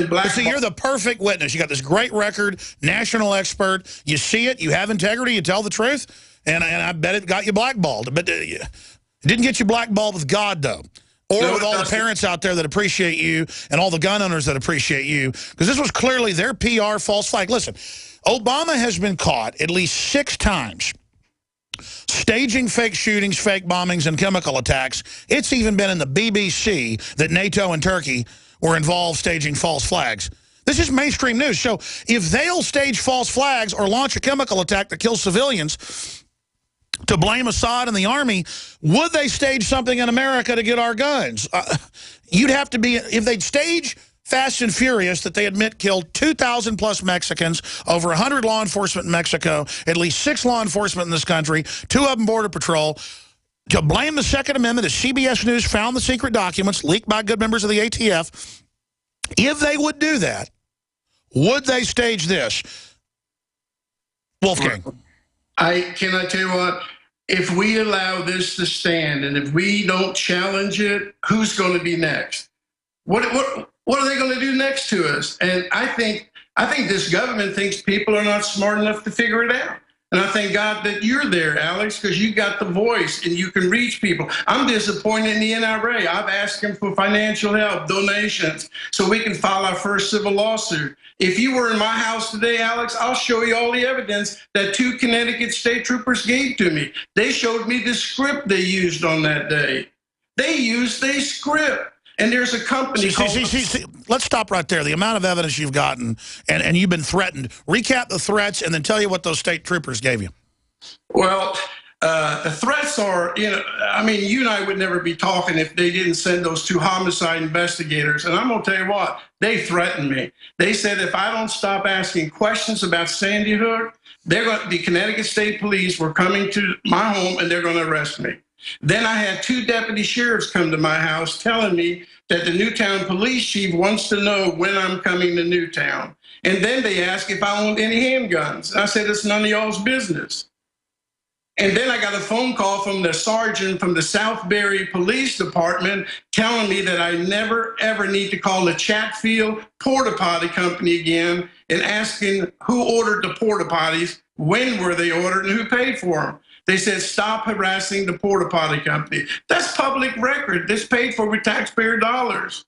But see, you're the perfect witness. You got this great record, national expert. You see it. You have integrity. You tell the truth. And I bet it got you blackballed. But it didn't get you blackballed with God, though. Or with all the parents out there that appreciate you and all the gun owners that appreciate you. Because this was clearly their PR false flag. Listen, Obama has been caught at least 6 times staging fake shootings, fake bombings, and chemical attacks. It's even been in the BBC that NATO and Turkey were involved staging false flags. This is mainstream news. So if they'll stage false flags or launch a chemical attack that kills civilians to blame Assad and the army, would they stage something in America to get our guns? You'd have to be, if they'd stage Fast and Furious that they admit killed 2,000 plus Mexicans, over 100 law enforcement in Mexico, at least 6 law enforcement in this country, 2 of them Border Patrol, to blame the Second Amendment as CBS News found the secret documents leaked by good members of the ATF. If they would do that, would they stage this? Wolfgang. Can I tell you what? If we allow this to stand and if we don't challenge it, who's going to be next? What are they going to do next to us? And I think this government thinks people are not smart enough to figure it out. And I thank God that you're there, Alex, because you got the voice and you can reach people. I'm disappointed in the NRA. I've asked them for financial help, donations, so we can file our first civil lawsuit. If you were in my house today, Alex, I'll show you all the evidence that 2 Connecticut state troopers gave to me. They showed me the script they used on that day. They used a script. And there's a company called... Let's stop right there. The amount of evidence you've gotten, and you've been threatened. Recap the threats and then tell you what those state troopers gave you. Well, the threats are, I mean, you and I would never be talking if they didn't send those 2 homicide investigators. And I'm going to tell you what, they threatened me. They said if I don't stop asking questions about Sandy Hook, the Connecticut State Police were coming to my home and they're going to arrest me. Then I had 2 deputy sheriffs come to my house telling me that the Newtown police chief wants to know when I'm coming to Newtown. And then they asked if I owned any handguns. And I said, it's none of y'all's business. And then I got a phone call from the sergeant from the Southbury Police Department telling me that I never, ever need to call the Chatfield Porta Potty Company again and asking who ordered the porta potties, when were they ordered, and who paid for them. They said, stop harassing the porta potty company. That's public record. This paid for with taxpayer dollars.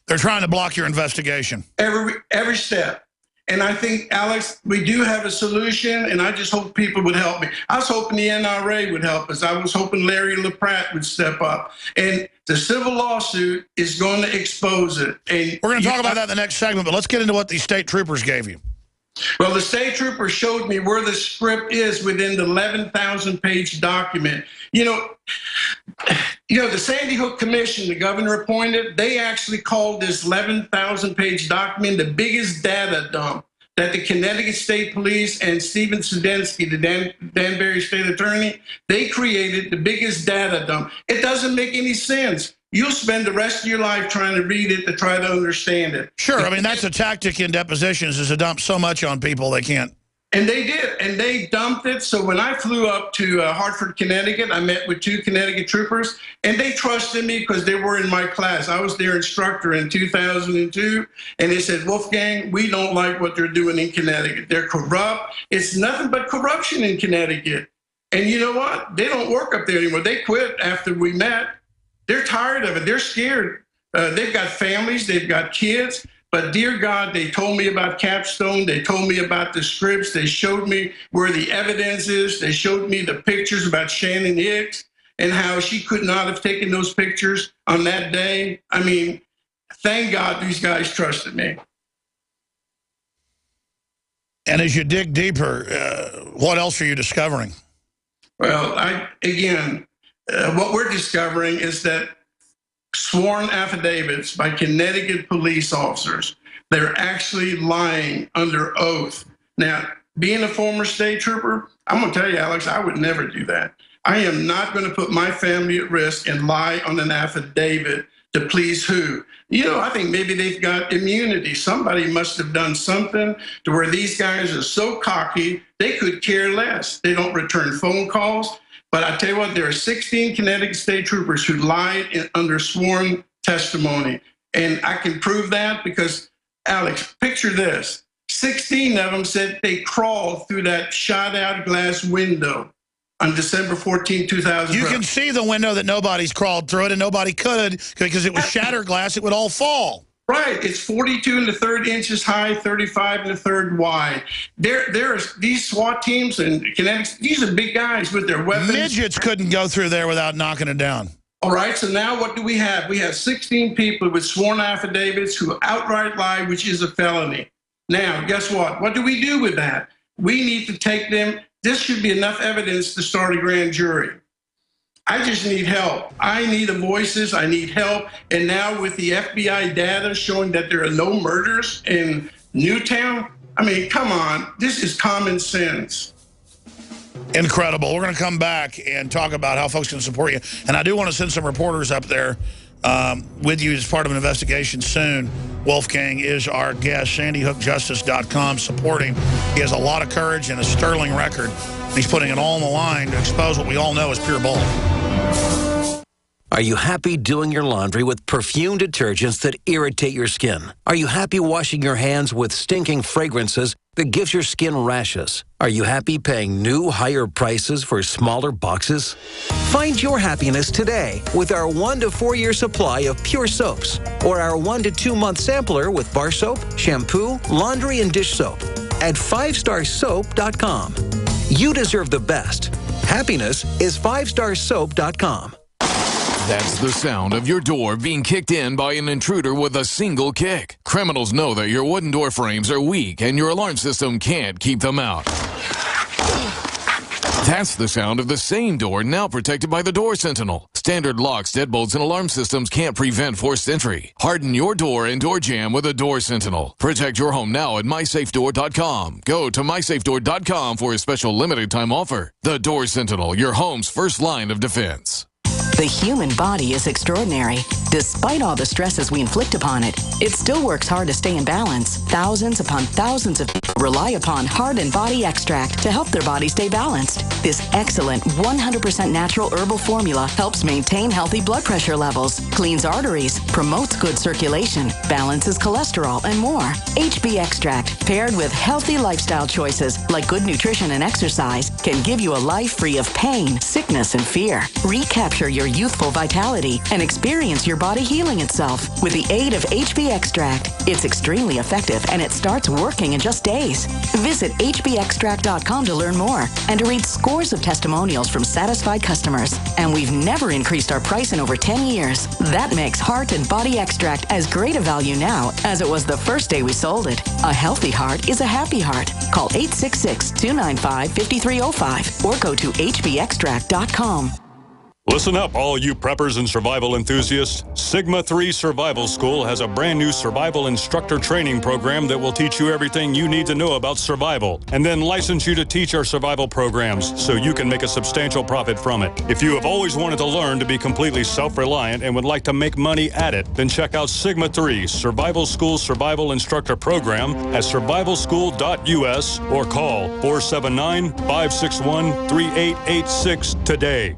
They're trying to block your investigation. Every step. And I think, Alex, we do have a solution, and I just hope people would help me. I was hoping the NRA would help us. I was hoping Larry LaPratt would step up. And the civil lawsuit is going to expose it. And we're going to talk about that in the next segment, but let's get into what these state troopers gave you. Well, the state trooper showed me where the script is within the 11,000-page document. You know, the Sandy Hook Commission, the governor appointed, they actually called this 11,000-page document the biggest data dump that the Connecticut State Police and Stephen Sudensky, the Danbury State Attorney, they created the biggest data dump. It doesn't make any sense. You'll spend the rest of your life trying to read it to try to understand it. Sure, I mean, that's a tactic in depositions, is to dump so much on people they can't. And they did, and they dumped it. So when I flew up to Hartford, Connecticut, I met with 2 Connecticut troopers, and they trusted me because they were in my class. I was their instructor in 2002, and they said, Wolfgang, we don't like what they're doing in Connecticut. They're corrupt. It's nothing but corruption in Connecticut. And you know what? They don't work up there anymore. They quit after we met. They're tired of it. They're scared. They've got families. They've got kids. But dear God, they told me about Capstone. They told me about the scripts. They showed me where the evidence is. They showed me the pictures about Shannon Hicks and how she could not have taken those pictures on that day. I mean, thank God these guys trusted me. And as you dig deeper, what else are you discovering? Well, what we're discovering is that sworn affidavits by Connecticut police officers, they're actually lying under oath. Now, being a former state trooper, I'm going to tell you, Alex, I would never do that. I am not going to put my family at risk and lie on an affidavit to please who? I think maybe they've got immunity. Somebody must have done something to where these guys are so cocky, they could care less. They don't return phone calls. But I tell you what, there are 16 Connecticut state troopers who lied under sworn testimony. And I can prove that because Alex, picture this. 16 of them said they crawled through that shot-out glass window on December 14, 2000. You can see the window that nobody's crawled through it, and nobody could because it was shattered glass. It would all fall. Right. It's 42 1/3 inches high, 35 1/3 wide. There's these SWAT teams and kinetics. These are big guys with their weapons. Midgets couldn't go through there without knocking it down. All right, so now what do we have? We have 16 people with sworn affidavits who outright lied, which is a felony. Now, guess what? What do we do with that? We need to take them. This should be enough evidence to start a grand jury. I just need help. I need the voices. I need help. And now with the FBI data showing that there are no murders in Newtown, I mean, come on. This is common sense. Incredible. We're going to come back and talk about how folks can support you. And I do want to send some reporters up there with you as part of an investigation soon. Wolfgang is our guest. SandyHookJustice.com supporting. He has a lot of courage and a sterling record. He's putting it all on the line to expose what we all know is pure bull. Are you happy doing your laundry with perfume detergents that irritate your skin? Are you happy washing your hands with stinking fragrances that gives your skin rashes? Are you happy paying new, higher prices for smaller boxes? Find your happiness today with our 1 to 4 year supply of pure soaps or our 1 to 2 month sampler with bar soap, shampoo, laundry, and dish soap at 5starsoap.com. You deserve the best. Happiness is 5starsoap.com. That's the sound of your door being kicked in by an intruder with a single kick. Criminals know that your wooden door frames are weak and your alarm system can't keep them out. That's the sound of the same door now protected by the Door Sentinel. Standard locks, deadbolts, and alarm systems can't prevent forced entry. Harden your door and door jamb with a Door Sentinel. Protect your home now at mysafedoor.com. Go to mysafedoor.com for a special limited time offer. The Door Sentinel, your home's first line of defense. The human body is extraordinary. Despite all the stresses we inflict upon it, it still works hard to stay in balance. Thousands upon thousands of people rely upon Heart and Body Extract to help their body stay balanced. This excellent 100% natural herbal formula helps maintain healthy blood pressure levels, cleans arteries, promotes good circulation, balances cholesterol, and more. HB Extract, paired with healthy lifestyle choices like good nutrition and exercise, can give you a life free of pain, sickness, and fear. Recapture your youthful vitality and experience your body healing itself with the aid of HB Extract. It's extremely effective and it starts working in just days. Visit hbextract.com to learn more and to read scores of testimonials from satisfied customers. And we've never increased our price in over 10 years. That makes Heart and Body Extract as great a value now as it was the first day we sold it. A healthy heart is a happy heart. Call 866-295-5305 or go to hbextract.com. Listen up, all you preppers and survival enthusiasts. Sigma 3 Survival School has a brand new survival instructor training program that will teach you everything you need to know about survival and then license you to teach our survival programs so you can make a substantial profit from it. If you have always wanted to learn to be completely self-reliant and would like to make money at it, then check out Sigma 3 Survival School Survival Instructor Program at survivalschool.us or call 479-561-3886 today.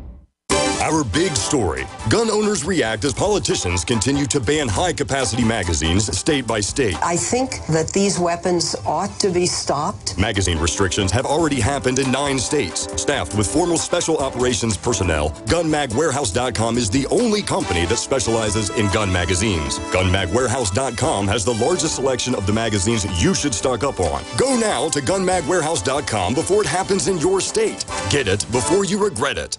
Our big story. Gun owners react as politicians continue to ban high-capacity magazines state by state. I think that these weapons ought to be stopped. Magazine restrictions have already happened in 9 states. Staffed with former special operations personnel, GunMagWarehouse.com is the only company that specializes in gun magazines. GunMagWarehouse.com has the largest selection of the magazines you should stock up on. Go now to GunMagWarehouse.com before it happens in your state. Get it before you regret it.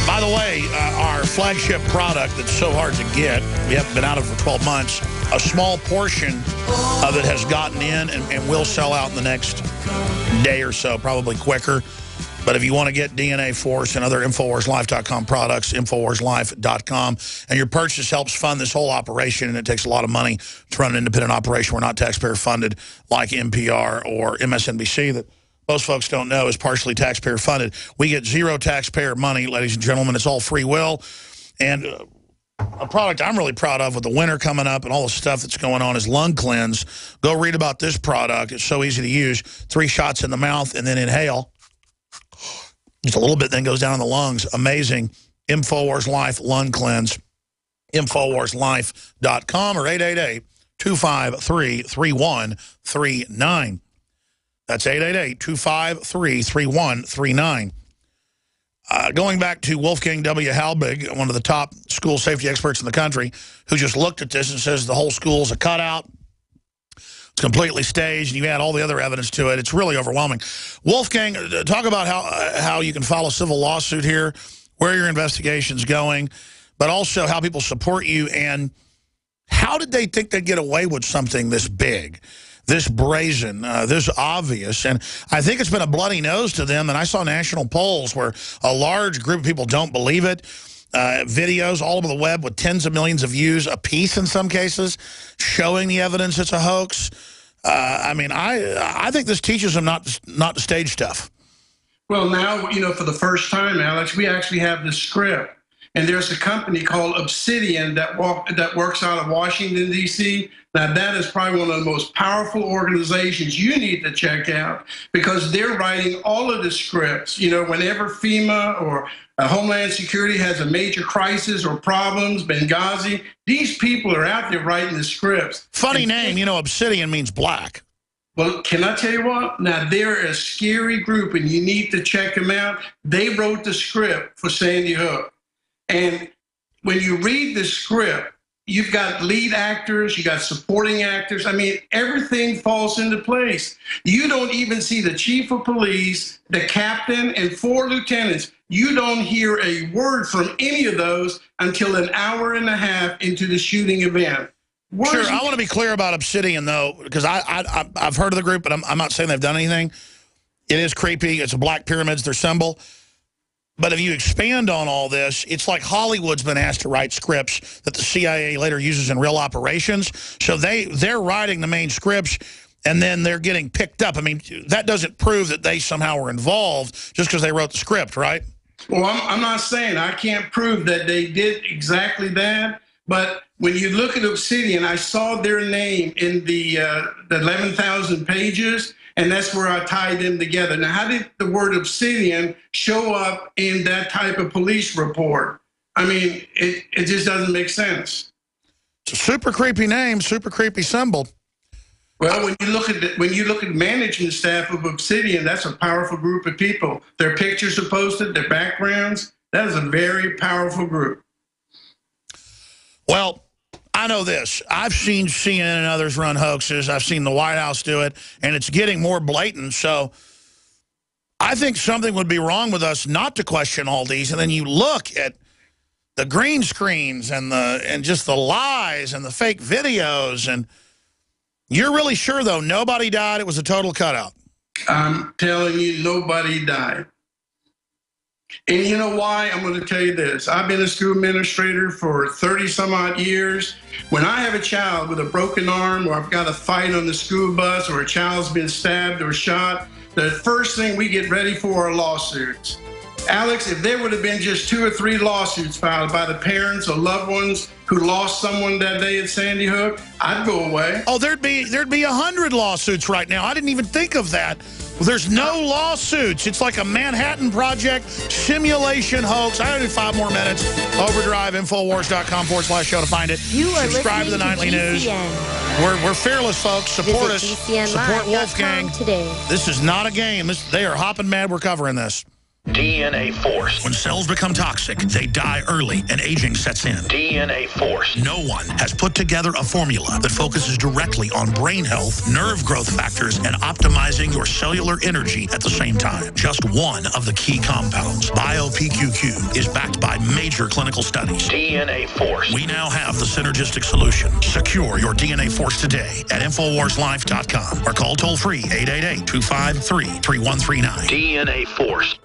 By the way, our flagship product that's so hard to get, we haven't been out of it for 12 months, a small portion of it has gotten in and will sell out in the next day or so, probably quicker. But if you want to get DNA Force and other InfoWarsLife.com products, InfoWarsLife.com, and your purchase helps fund this whole operation, and it takes a lot of money to run an independent operation. We're not taxpayer funded like NPR or MSNBC that most folks don't know is partially taxpayer funded. We get zero taxpayer money, ladies and gentlemen. It's all free will. And a product I'm really proud of with the winter coming up and all the stuff that's going on is Lung Cleanse. Go read about this product. It's so easy to use. 3 shots in the mouth and then inhale. Just a little bit, then goes down in the lungs. Amazing. InfoWars Life Lung Cleanse. InfoWarsLife.com or 888-253-3139. That's 888-253-3139. Going back to Wolfgang W. Halbig, one of the top school safety experts in the country, who just looked at this and says the whole school's a cutout. It's completely staged, and you add all the other evidence to it. It's really overwhelming. Wolfgang, talk about how you can file a civil lawsuit here, where your investigation's going, but also how people support you, and how did they think they'd get away with something this big, this brazen, this obvious? And I think it's been a bloody nose to them, and I saw national polls where a large group of people don't believe it. Videos all over the web with tens of millions of views a piece in some cases, showing the evidence it's a hoax. I mean, I think this teaches them not to stage stuff. Well, now, for the first time, Alex, we actually have the script. And there's a company called Obsidian that works out of Washington, D.C. Now, that is probably one of the most powerful organizations you need to check out, because they're writing all of the scripts. Whenever FEMA or Homeland Security has a major crisis or problems, Benghazi, these people are out there writing the scripts. Funny name, Obsidian means black. Well, can I tell you what? Now, they're a scary group, and you need to check them out. They wrote the script for Sandy Hook. And when you read the script, you've got lead actors, you got supporting actors. I mean, everything falls into place. You don't even see the chief of police, the captain, and 4 lieutenants. You don't hear a word from any of those until an hour and a half into the shooting event. Sure, I want to be clear about Obsidian, though, because I've heard of the group, but I'm not saying they've done anything. It is creepy. It's a black pyramid's their symbol. But if you expand on all this, it's like Hollywood's been asked to write scripts that the CIA later uses in real operations. So they're writing the main scripts, and then they're getting picked up. I mean, that doesn't prove that they somehow were involved just because they wrote the script, right? Well, I'm not saying I can't prove that they did exactly that. But when you look at Obsidian, I saw their name in the 11,000 pages. And that's where I tied them together. Now, how did the word Obsidian show up in that type of police report? I mean, it just doesn't make sense. It's a super creepy name, super creepy symbol. Well, when you look at the management staff of Obsidian, that's a powerful group of people. Their pictures are posted, their backgrounds. That is a very powerful group. Well, I know this. I've seen CNN and others run hoaxes. I've seen the White House do it, and it's getting more blatant. So I think something would be wrong with us not to question all these. And then you look at the green screens and just the lies and the fake videos, and you're really sure, though, nobody died? It was a total cutout. I'm telling you, nobody died. And you know why? I'm going to tell you this. I've been a school administrator for 30-some-odd years. When I have a child with a broken arm, or I've got a fight on the school bus, or a child's been stabbed or shot, the first thing we get ready for are lawsuits. Alex, if there would have been just 2 or 3 lawsuits filed by the parents or loved ones who lost someone that day at Sandy Hook, I'd go away. Oh, there'd be 100 lawsuits right now. I didn't even think of that. Well, there's no lawsuits. It's like a Manhattan Project simulation hoax. I only have 5 more minutes. Overdrive, Infowars.com/show to find it. Subscribe to the Nightly News. We're fearless, folks. Support us. Support Wolfgang. Today. This is not a game. They are hopping mad. We're covering this. DNA Force. When cells become toxic, they die early and aging sets in. DNA Force. No one has put together a formula that focuses directly on brain health, nerve growth factors, and optimizing your cellular energy at the same time. Just one of the key compounds, BioPQQ, is backed by major clinical studies. DNA Force. We now have the synergistic solution. Secure your DNA Force today at InfoWarsLife.com or call toll-free 888-253-3139. DNA Force.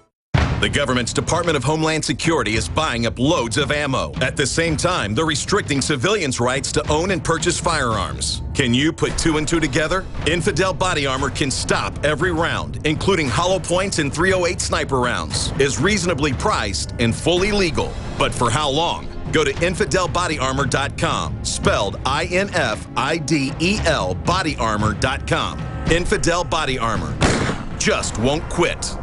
The government's Department of Homeland Security is buying up loads of ammo. At the same time, they're restricting civilians' rights to own and purchase firearms. Can you put 2 and 2 together? Infidel Body Armor can stop every round, including hollow points and .308 sniper rounds, is reasonably priced and fully legal. But for how long? Go to InfidelBodyArmor.com, spelled INFIDEL bodyarmor.com. Infidel Body Armor just won't quit.